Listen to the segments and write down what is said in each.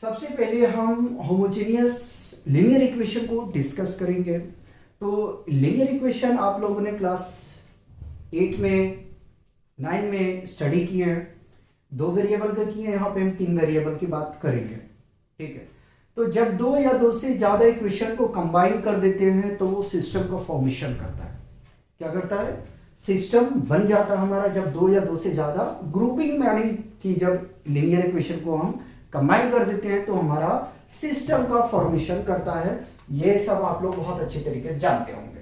सबसे पहले हम होमोजेनियस लीनियर इक्वेशन को डिस्कस करेंगे। तो लीनियर इक्वेशन आप लोगों ने क्लास 8 में 9 में स्टडी किए हैं। 2 वेरिएबल का किए हैं, यहाँ पे हम 3 वेरिएबल की बात करेंगे। ठीक है, तो जब 2 या 2 से ज़्यादा इक्वेशन को कंबाइन कर देते हैं तो वो सिस्टम का फॉर्मेशन करता है। क्या करता है? सिस्टम बन जाता है हमारा जब 2 या 2 से ज़्यादा ग्रुपिंग में, यानी कि जब लीनियर इक्वेशन को हम कंबाइन कर देते हैं तो हमारा सिस्टम का फॉर्मेशन करता है। ये सब आप लोग बहुत अच्छे तरीके से जानते होंगे।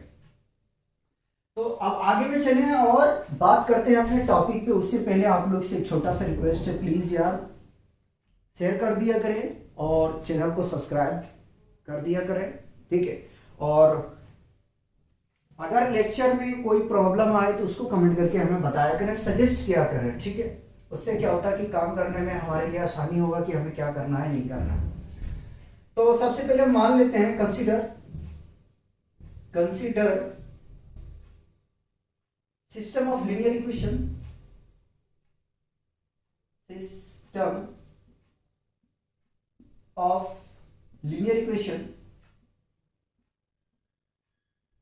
तो अब आगे में चलें और बात करते हैं अपने टॉपिक पे। उससे पहले आप लोग से एक छोटा सा रिक्वेस्ट है, प्लीज यार शेयर कर दिया करें और चैनल को सब्सक्राइब कर दिया करें। ठीक है, और अगर लेक्चर में कोई प्रॉब्लम आए तो उसको कमेंट करके हमें बताया करें, सजेस्ट किया करें। ठीक है, उससे क्या होता है कि काम करने में हमारे लिए आसानी होगा कि हमें क्या करना है, नहीं करना है। तो सबसे पहले मान लेते हैं, consider system of linear equation, system of linear equation,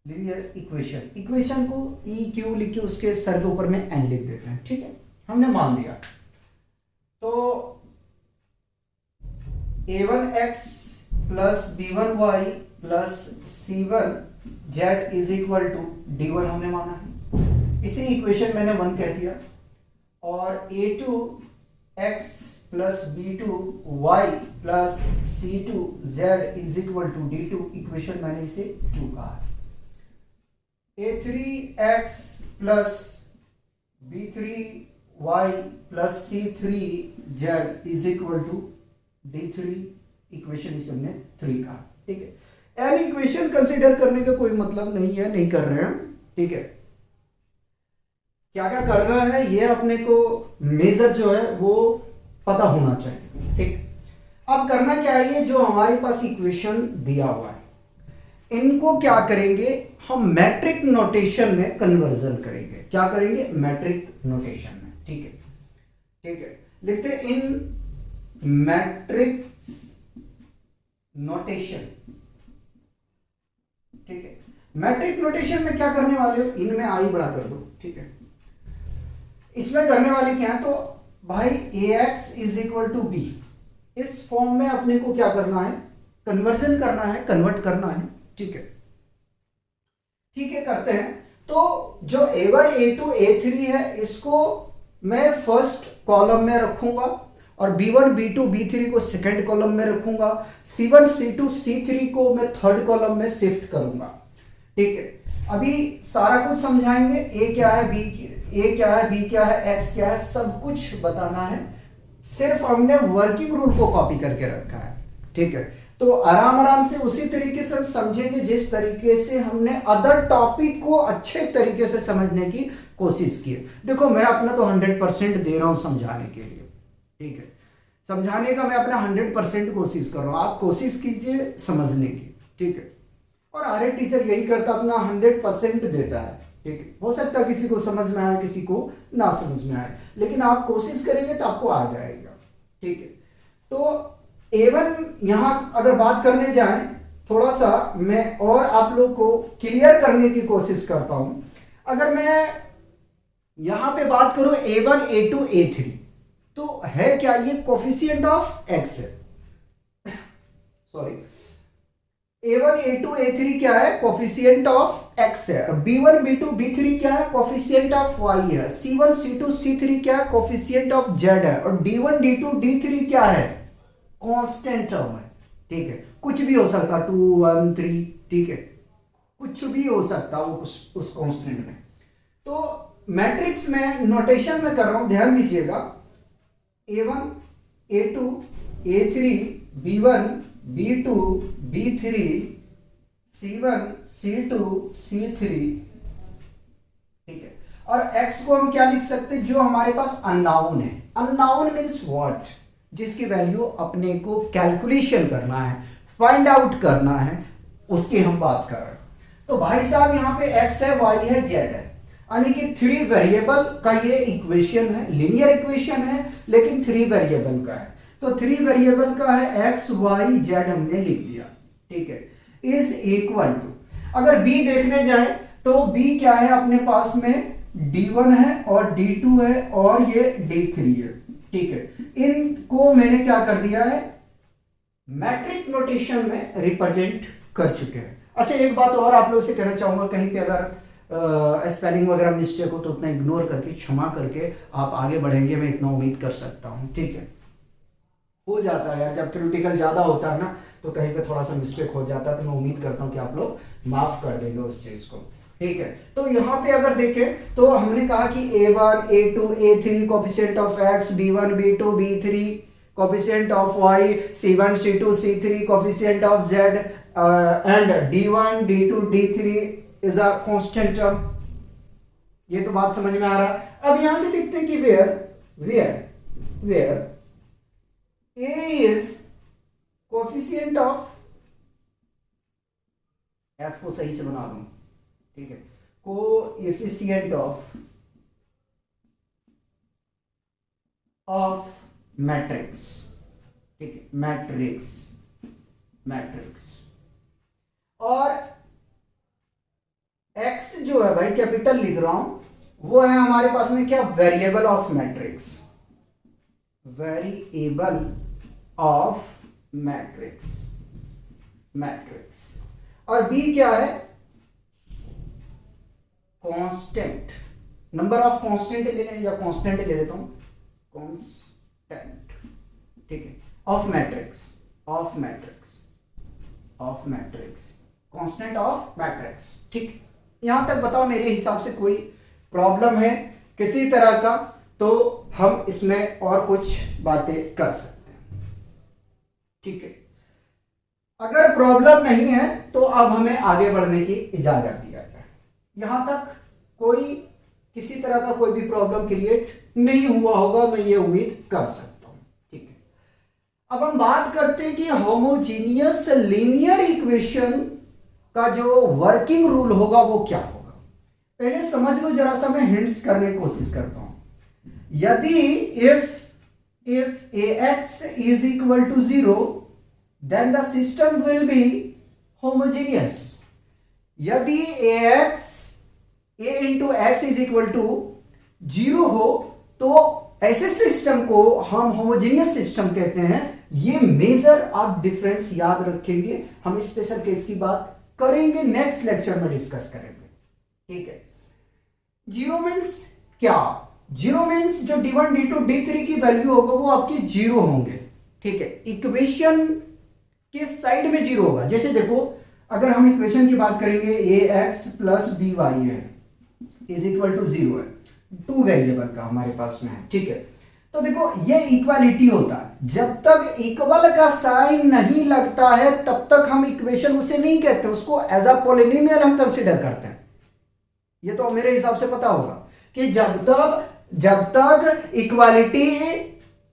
linear equation. Equation को ई क्यू लिख के उसके सर के ऊपर में एन लिख देते हैं। ठीक है, हमने मान लिया। तो a1x plus b1y plus c1z is equal to d1 हमने माना है, इसी इक्वेशन मैंने 1 कह दिया। और a2x plus b2y plus c2z is equal to d2, equation मैंने इसे 2 कहा है। a3x plus b3y plus c3z is equal to d3, equation इसे हमने 3 कहा। ठीक है, एन इक्वेशन कंसीडर करने का कोई मतलब नहीं है, नहीं कर रहे हैं। ठीक है, क्या क्या करना है ये अपने को मेजर जो है वो पता होना चाहिए। ठीक, अब करना क्या है, ये जो हमारे पास इक्वेशन दिया हुआ है इनको क्या करेंगे हम मैट्रिक नोटेशन में कन्वर्जन करेंगे। क्या करेंगे? मैट्रिक नोटेशन में। ठीक है, ठीक है, लिखते हैं इन मैट्रिक्स नोटेशन। ठीक है, मैट्रिक नोटेशन में क्या करने वाले हो, इनमें आई बड़ा कर दो। ठीक है, इसमें करने वाले क्या है, तो भाई ax is equal to B, इस फॉर्म में अपने को क्या करना है, कन्वर्जन करना है, कन्वर्ट करना है। ठीक है, ठीक है, करते हैं। तो जो a1 a2 a3 है इसको मैं फर्स्ट कॉलम में रखूंगा और b1 b2 b3 को सेकंड कॉलम में रखूंगा, c1 c2 c3 को मैं थर्ड कॉलम में शिफ्ट करूंगा। ठीक है, अभी सारा कुछ समझाएंगे, a क्या है, a क्या है, b क्या है, x क्या है, सब कुछ बताना है। सिर्फ हमने वर्किंग रूल को कॉपी करके रखा है। ठीक है, तो आराम आराम से उसी तरीके से हम समझेंगे जिस तरीके से हमने अदर टॉपिक को अच्छे तरीके से समझने की कोशिश की है। देखो मैं अपना तो 100% दे रहा हूं समझाने के लिए। ठीक है, समझाने का मैं अपना 100% कोशिश कर रहा हूं, आप कोशिश कीजिए समझने की। ठीक है, और हर एक टीचर यही करता, अपना 100% देता है। ठीक है, हो सकता है किसी को समझ में आए, किसी को ना समझ में आए, लेकिन आप कोशिश करेंगे तो आपको आ जाएगा। ठीक है, तो A1 यहां अगर बात करने जाएं, थोड़ा सा मैं और आप लोग को क्लियर करने की कोशिश करता हूं। अगर मैं यहां पे बात करूं A1 A2 A3, तो है क्या, ये कोफिशिएंट ऑफ x है। सॉरी, A1 A2 A3 क्या है, कोफिशिएंट ऑफ x है। B1 B2 B3 क्या है, कोफिशिएंट ऑफ y है। C1 C2 C3 क्या है, कोफिशिएंट ऑफ z है। और D1 D2 D3 क्या है, कांस्टेंट टर्म है। ठीक है, कुछ भी हो सकता, 2 1 3, ठीक है, कुछ भी हो सकता वो उस कांस्टेंट में। तो मैट्रिक्स में नोटेशन में कर रहा हूं, ध्यान दीजिएगा, A1 A2 A3 B1 B2 B3 C1 C2 C3। ठीक है, और x को हम क्या लिख सकते हैं, जो हमारे पास अननोन है। अननोन मीन्स व्हाट, जिसकी वैल्यू अपने को कैलकुलेशन करना है, फाइंड आउट करना है, उसकी हम बात कर रहे हैं। तो भाई साहब यहाँ पे x है, y है, z है, यानी कि 3 वेरिएबल का ये इक्वेशन है, लीनियर इक्वेशन है लेकिन 3 वेरिएबल का है। तो 3 वेरिएबल का है एक्स वाई जेड हमने लिख दिया, ठीक है, इज इक्वल टू, अगर बी देखने जाए तो बी क्या है अपने पास में, D1 है और D2 है और ये D3 है, ठीक है। इनको मैंने क्या कर दिया है, मैट्रिक नोटेशन में रिप्रेजेंट कर चुके हैं। अच्छा एक बात और आप लोगों से कहना चाहूंगा, कहीं पे अगर स्पेलिंग वगैरह मिस्टेक हो तो उतना इग्नोर करके, क्षमा करके आप आगे बढ़ेंगे, मैं इतना उम्मीद कर सकता हूं, ठीक है। हो जाता है यार, जब थ्योरेटिकल ज्यादा होता है ना तो कहीं पे थोड़ा सा मिस्टेक हो जाता है, तो मैं उम्मीद करता हूं कि आप लोग माफ कर देंगे उस चीज को, ठीक है। तो यहाँ पे अगर देखें तो हमने कहा कि A1 A2 A3 coefficient of x, B1 B2 B3 coefficient of y, C1 C2 C3 coefficient of z, and D1 D2 D3 is a constant term. ये तो बात समझ में आ रहा है। अब यहां से लिखते हैं कि where A is coefficient of, F को सही से बना दूं, ठीक है, कोएफिशिएंट ऑफ मैट्रिक्स, ठीक है, मैट्रिक्स और x जो है भाई कैपिटल लिख रहा हूं, वो है हमारे पास में क्या, variable of matrix, variable of matrix और b क्या है, कांस्टेंट, नंबर ऑफ कांस्टेंट ले लें या कांस्टेंट ले लेता हूं, कांस्टेंट, ठीक है, of matrix, constant of matrix, ठीक। यहां तक बताओ मेरे हिसाब से कोई प्रॉब्लम है किसी तरह का, तो हम इसमें और कुछ बातें कर सकते हैं, ठीक है। अगर प्रॉब्लम नहीं है तो अब हमें आगे बढ़ने की इजाजत दिया जाए। यहां तक कोई किसी तरह का कोई भी प्रॉब्लम क्रिएट नहीं हुआ होगा, मैं ये उम्मीद कर सकता हूं, ठीक है। अब हम बात करते हैं कि होमोजीनियस लीनियर इक्वेशन का जो वर्किंग रूल होगा वो क्या होगा। पहले समझ लो जरा सा, मैं हिंट्स करने की कोशिश करता हूं। यदि if ax is equal to 0 then the system will be homogeneous। यदि a into x is equal to 0 हो तो ऐसे सिस्टम को हम होमोजेनियस सिस्टम कहते हैं। ये मेजर आप डिफरेंस याद रखेंगे, हम स्पेशल केस की बात करेंगे, नेक्स्ट लेक्चर में डिस्कस करेंगे, ठीक है। जीरो मीन्स क्या, जीरो मीन्स जो D1 D2 D3 की वैल्यू होगा वो आपकी जीरो होंगे, ठीक है। इक्वेशन के साइड में जीरो होगा। जैसे देखो अगर हम इक्वेशन की बात करेंगे ax प्लस by है इज इक्वल टू 0 है, 2 वेरिएबल का हमारे पास में है, ठीक है। तो देखो ये इक्वालिटी होता है, जब तक इक्वल का साइन नहीं लगता है तब तक हम इक्वेशन उसे नहीं कहते, उसको एज अ पॉलिनोमियल हम कंसीडर करते हैं। ये तो मेरे हिसाब से पता होगा कि जब तक इक्वालिटी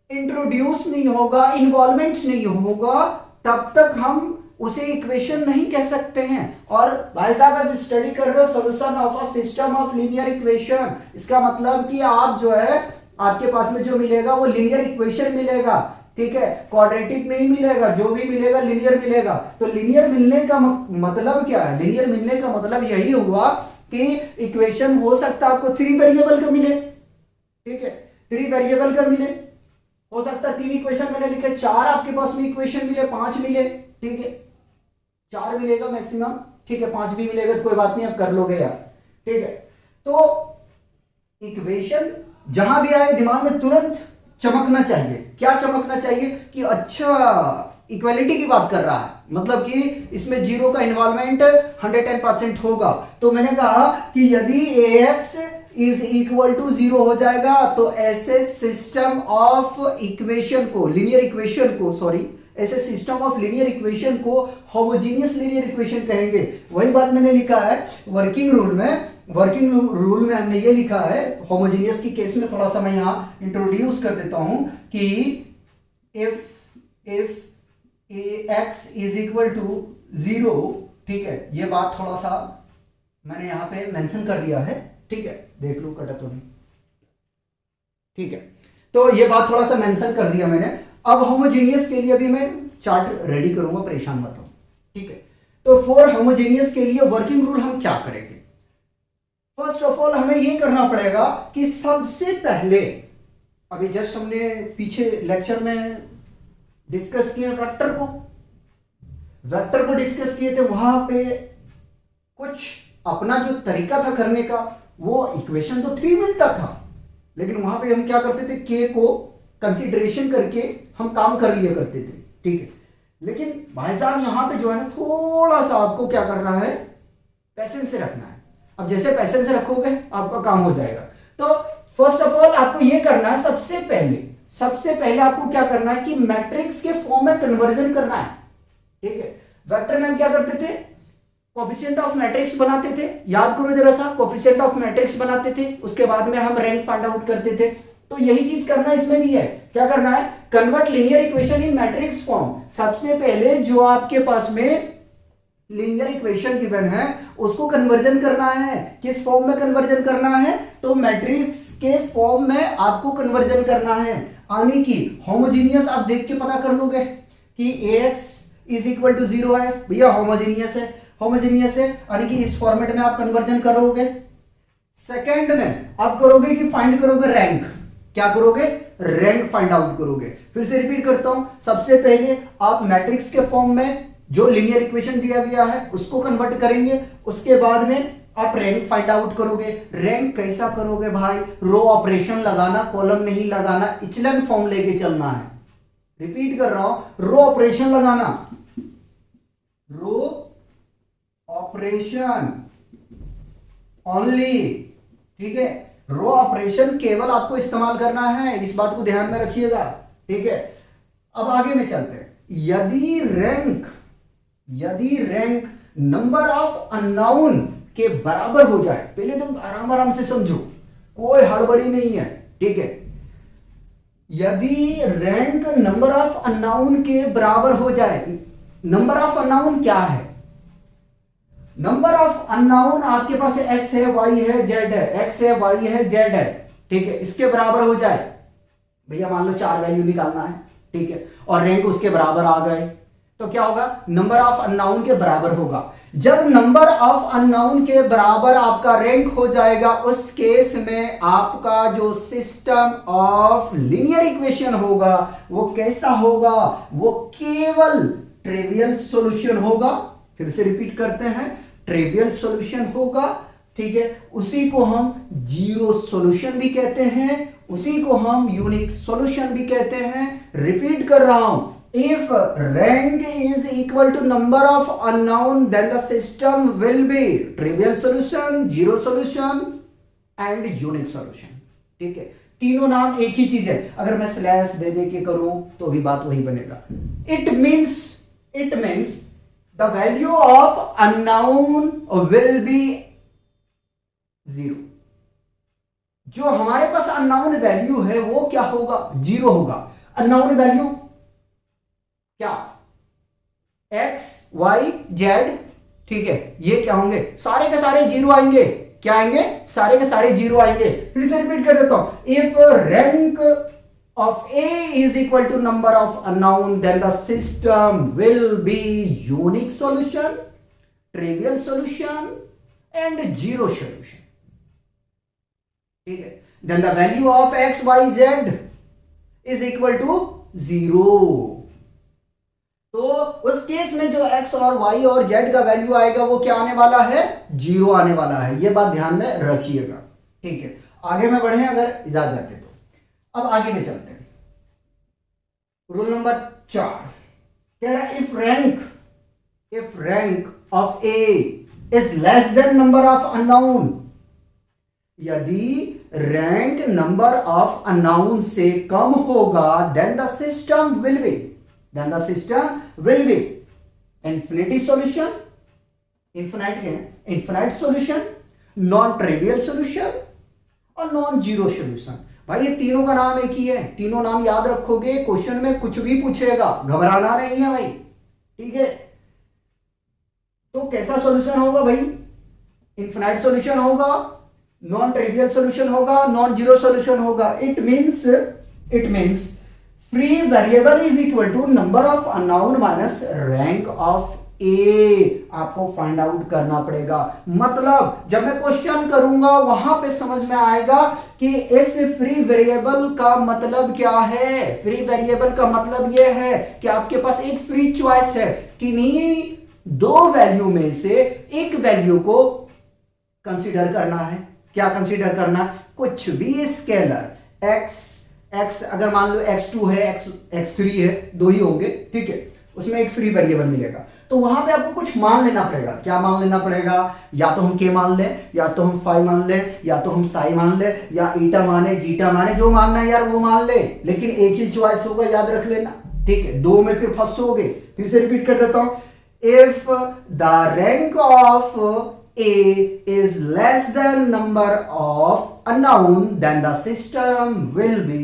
इंट्रोड्यूस नहीं होगा, इन्वॉल्वमेंट नहीं होगा, तब तक हम उसे इक्वेशन नहीं कह सकते हैं। और भाई साहब अब स्टडी कर रहे हो solution of a system of linear equation, इसका मतलब कि आप जो है आपके पास में जो मिलेगा वो लीनियर इक्वेशन मिलेगा, ठीक है, क्वाड्रेटिक नहीं मिलेगा, जो भी मिलेगा लीनियर मिलेगा। तो लीनियर मिलने का मतलब क्या है, लीनियर मिलने का मतलब यही हुआ कि इक्वेशन हो सकता है आपको 3 वेरिएबल का मिले, ठीक है, 3 वेरिएबल का मिले, हो सकता है 3 इक्वेशन मैंने लिखे, 4 आपके पास में इक्वेशन मिले, 5 मिले, ठीक है, 4 मिलेगा मैक्सिमम, ठीक है, 5 भी मिलेगा तो कोई बात नहीं, आप कर लोगे यार, ठीक है। तो इक्वेशन जहां भी आए दिमाग में तुरंत चमकना चाहिए। क्या चमकना चाहिए कि अच्छा इक्वालिटी की बात कर रहा है, मतलब कि इसमें जीरो का इन्वॉल्वमेंट 110% होगा। तो मैंने कहा कि यदि ax इज इक्वल टू 0 हो जाएगा तो ऐसे सिस्टम ऑफ इक्वेशन को, लीनियर इक्वेशन को, सॉरी, ऐसे सिस्टम ऑफ लीनियर इक्वेशन को होमोजीनियस लीनियर इक्वेशन कहेंगे। वही बात मैंने लिखा है वर्किंग रूल में, वर्किंग रूल में हमने ये लिखा है, होमोजीनियस की केस में थोड़ा सा मैं यहां इंट्रोड्यूस कर देता हूं कि if ax is equal to 0, ठीक है, ये बात थोड़ा सा मैंने यहां पे मेंशन कर दिया है, ठीक है, देख लो कटा तो नहीं, ठीक है। तो ये बात थोड़ा सा मेंशन कर दिया मैंने। अब होमोजेनियस के लिए अभी मैं चार्ट रेडी करूंगा, परेशान मत हो, ठीक है। तो फॉर होमोजेनियस के लिए वर्किंग रूल हम क्या करेंगे? फर्स्ट ऑफ ऑल हमें यह करना पड़ेगा कि सबसे पहले, अभी जस्ट हमने पीछे लेक्चर में डिस्कस किया वेक्टर को डिस्कस किए थे, वहां पे कुछ अपना जो तरीका था करने का, वो इक्वेशन तो 3 मिलता था, लेकिन वहां पे हम क्या करते थे, के को कंसीडरेशन करके हम काम कर लिया करते थे, ठीक है। लेकिन भाई साहब यहां पे जो है ना, थोड़ा सा आपको क्या करना है, पैसेंस से रखना है। अब जैसे पैसेंस से रखोगे आपका काम हो जाएगा। तो फर्स्ट ऑफ ऑल आपको यह करना है, सबसे पहले आपको क्या करना है कि मैट्रिक्स के फॉर्म में कन्वर्जन करना है, ठीक है। वेक्टर में हम क्या करते थे, कोफिशिएंट ऑफ मैट्रिक्स बनाते थे, याद करो जरा सा, कोफिशिएंट ऑफ मैट्रिक्स बनाते थे, उसके बाद में हम रैंक फाइंड आउट करते थे। तो यही चीज करना इसमें भी है, क्या करना है, convert linear equation in matrix form. सबसे पहले जो आपके पास में लीनियर इक्वेशन गिवन है उसको कन्वर्जन करना है। किस फॉर्म में कन्वर्जन करना है, तो मैट्रिक्स के फॉर्म में आपको कन्वर्जन करना है। यानी कि होमोजेनियस आप देख के पता कर लोगे कि ax इज इक्वल टू 0 है, भैया होमोजेनियस है, यानी कि इस फॉर्मेट में आप कन्वर्जन करोगे। सेकंड में आप करोगे कि फाइंड करोगे रैंक, क्या करोगे, रैंक फाइंड आउट करोगे। फिर से रिपीट करता हूं, सबसे पहले आप मैट्रिक्स के फॉर्म में जो लीनियर इक्वेशन दिया गया है उसको कन्वर्ट करेंगे, उसके बाद में आप रैंक फाइंड आउट करोगे। रैंक कैसा करोगे भाई, रो ऑपरेशन लगाना, कॉलम नहीं लगाना, इचलन फॉर्म लेके चलना है। रिपीट कर रहा हूं, रो ऑपरेशन लगाना, रो ऑपरेशन ओनली, ठीक है। रो ऑपरेशन केवल आपको इस्तेमाल करना है, इस बात को ध्यान में रखिएगा, ठीक है। अब आगे में चलते हैं। यदि रैंक नंबर ऑफ अननोन के बराबर हो जाए, पहले तुम आराम से समझो, कोई हड़बड़ी नहीं है, ठीक है। यदि रैंक नंबर ऑफ अननोन के बराबर हो जाए, नंबर ऑफ अननोन क्या है, नंबर ऑफ अननोन आपके पास x है, y है, z है, x है, y है, z है, ठीक है। इसके बराबर हो जाए, भैया मान लो 4 वैल्यू निकालना है, ठीक है, और रैंक उसके बराबर आ गए, तो क्या होगा, नंबर ऑफ अननोन के बराबर होगा। जब नंबर ऑफ अननोन के बराबर आपका रैंक हो जाएगा, उस केस में आपका जो सिस्टम ऑफ लीनियर इक्वेशन होगा वो कैसा होगा, वो केवल ट्रिवियल सॉल्यूशन होगा। फिर से रिपीट करते हैं, ट्रिवियल सॉल्यूशन होगा, ठीक है। उसी को हम जीरो सॉल्यूशन भी कहते हैं, उसी को हम यूनिक सॉल्यूशन भी कहते हैं। रिपीट कर रहा हूं, if rank is equal to number of unknown, then the system will be trivial solution, zero solution and unique solution, ठीक है। तीनों नाम एक ही चीज है, अगर मैं स्लैश दे के करूं तो भी बात वही बनेगा। it means the value of unknown will be 0। जो हमारे पास अननोन वैल्यू है वो क्या होगा, 0 होगा। अननोन वैल्यू क्या, x, y, z, ठीक है, ये क्या होंगे, सारे के सारे 0 आएंगे। क्या आएंगे, सारे के सारे 0 आएंगे। फिर से रिपीट कर देता हूं, if rank of A is equal to number of unknown, then the system will be unique solution, trivial solution and zero solution, ठीक है। Then the value of x, y, z is equal to 0। तो उस case में जो x और y और z का value आएगा वो क्या आने वाला है, 0 आने वाला है। ये बात ध्यान में रखिएगा, ठीक है। आगे में बढ़े अगर इजाजत है तो। अब आगे में चलते हैं, रूल नंबर 4 कह रहा है, if rank of A is less than number of unknown, यदि रैंक नंबर ऑफ अननोन से कम होगा, then the system will be infinity solution, infinite solution, non trivial solution और नॉन जीरो सॉल्यूशन। भाई ये तीनों का नाम एक ही है, तीनों नाम याद रखोगे, क्वेश्चन में कुछ भी पूछेगा, घबराना नहीं है भाई, ठीक है। तो कैसा सॉल्यूशन होगा भाई, इन्फिनाइट सॉल्यूशन होगा, नॉन ट्रिवियल सॉल्यूशन होगा, नॉन जीरो सॉल्यूशन होगा। It means free variable is equal to number of unknown minus rank of A, आपको फाइंड आउट करना पड़ेगा। मतलब जब मैं क्वेश्चन करूंगा वहां पे समझ में आएगा कि इस फ्री वेरिएबल का मतलब क्या है। फ्री वेरिएबल का मतलब यह है कि आपके पास एक फ्री चॉइस है कि नहीं, दो वैल्यू में से एक वैल्यू को कंसीडर करना है। क्या कंसीडर करना? कुछ भी स्केलर x अगर मान लो x2 है, x3 है, दो ही होंगे, ठीक है, उसमें एक फ्री वेरिएबल मिलेगा। तो वहां पे आपको कुछ मान लेना पड़ेगा। क्या मान लेना पड़ेगा? या तो हम k मान लें, या तो हम फाई मान लें, या तो हम साई मान लें, या ईटा माने, जीटा माने, जो मानना है यार वो मान ले, लेकिन एक ही चॉइस होगा, याद रख लेना, ठीक है। दो में फिर फंसोगे। फिर से रिपीट कर देता हूं, if the rank of A is less than number of unknown, then the system will be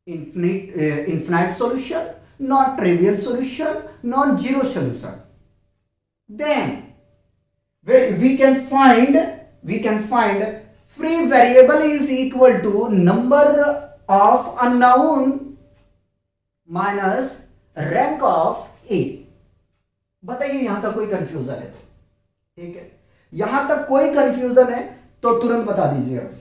infinite solution, not trivial solution, non-zero solution. Then we can find free variable is equal to number of unknown minus rank of A. बताइए यहां तक कोई confusion है? ठीक है, यहां तक कोई कंफ्यूजन है तो तुरंत बता दीजिएगा बस,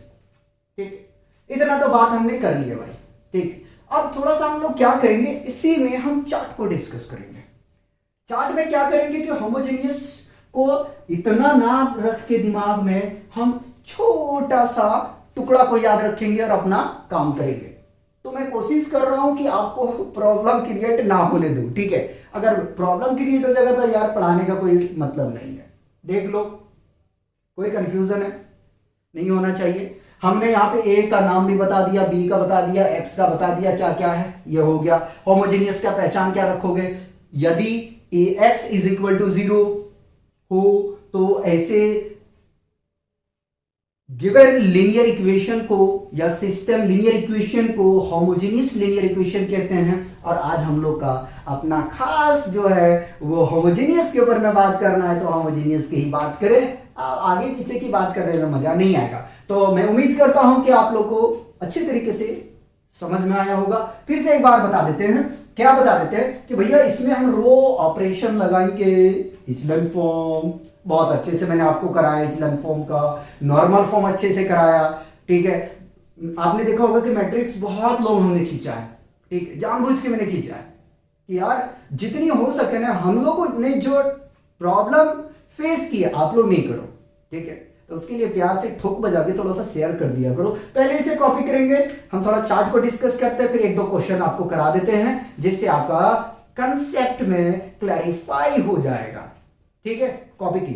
ठीक है। इतना तो बात हमने कर ली है भाई, ठीक। अब थोड़ा सा हम लोग क्या करेंगे, इसी में हम चार्ट को डिस्कस करेंगे। चार्ट में क्या करेंगे कि होमोजेनियस को इतना ना रख के दिमाग में, हम छोटा सा टुकड़ा को याद रखेंगे और अपना काम करेंगे। तो मैं कोशिश कर रहा हूं कि आपको प्रॉब्लम क्रिएट ना होने दूं, ठीक है। अगर प्रॉब्लम क्रिएट हो जाएगा तो यार पढ़ाने का कोई मतलब नहीं है। देख लो, कोई कंफ्यूजन है? नहीं होना चाहिए। हमने यहां पे ए का नाम भी बता दिया, बी का बता दिया, एक्स का बता दिया, क्या क्या है ये हो गया। होमोजेनियस का पहचान क्या रखोगे? यदि ए एक्स इज इक्वल टू 0 हो तो ऐसे गिवन लीनियर इक्वेशन को या सिस्टम लीनियर इक्वेशन को होमोजेनियस लीनियर इक्वेशन कहते हैं। और आज हम लोग का अपना खास जो है वो होमोजेनियस के ऊपर में बात करना है, तो होमोजेनियस की ही बात करें। आगे पीछे की बात करने में मजा नहीं आएगा। तो मैं उम्मीद करता हूं कि आप लोग को अच्छे तरीके से समझ में आया होगा। फिर से एक बार बता देते हैं, क्या बता देते हैं कि भैया इसमें हम रो ऑपरेशन लगाएंगे, इचलन फॉर्म बहुत अच्छे से मैंने आपको कराया, इचलन फॉर्म का नॉर्मल फॉर्म अच्छे से कराया, ठीक है। आपने देखा होगा कि मैट्रिक्स बहुत लॉन्ग हमने खींचा है, ठीक है, जानबूझ के मैंने खींचा है कि यार जितनी हो सके ना, हम लोगों ने जो प्रॉब्लम फेस की है आप लोग नहीं करो, ठीक है। तो उसके लिए प्यार से ठोक बजा के थोड़ा सा शेयर कर दिया करो। पहले इसे कॉपी करेंगे, हम थोड़ा चार्ट को डिस्कस करते हैं, फिर एक दो क्वेश्चन आपको करा देते हैं जिससे आपका कंसेप्ट में क्लैरिफाई हो जाएगा, ठीक है। कॉपी की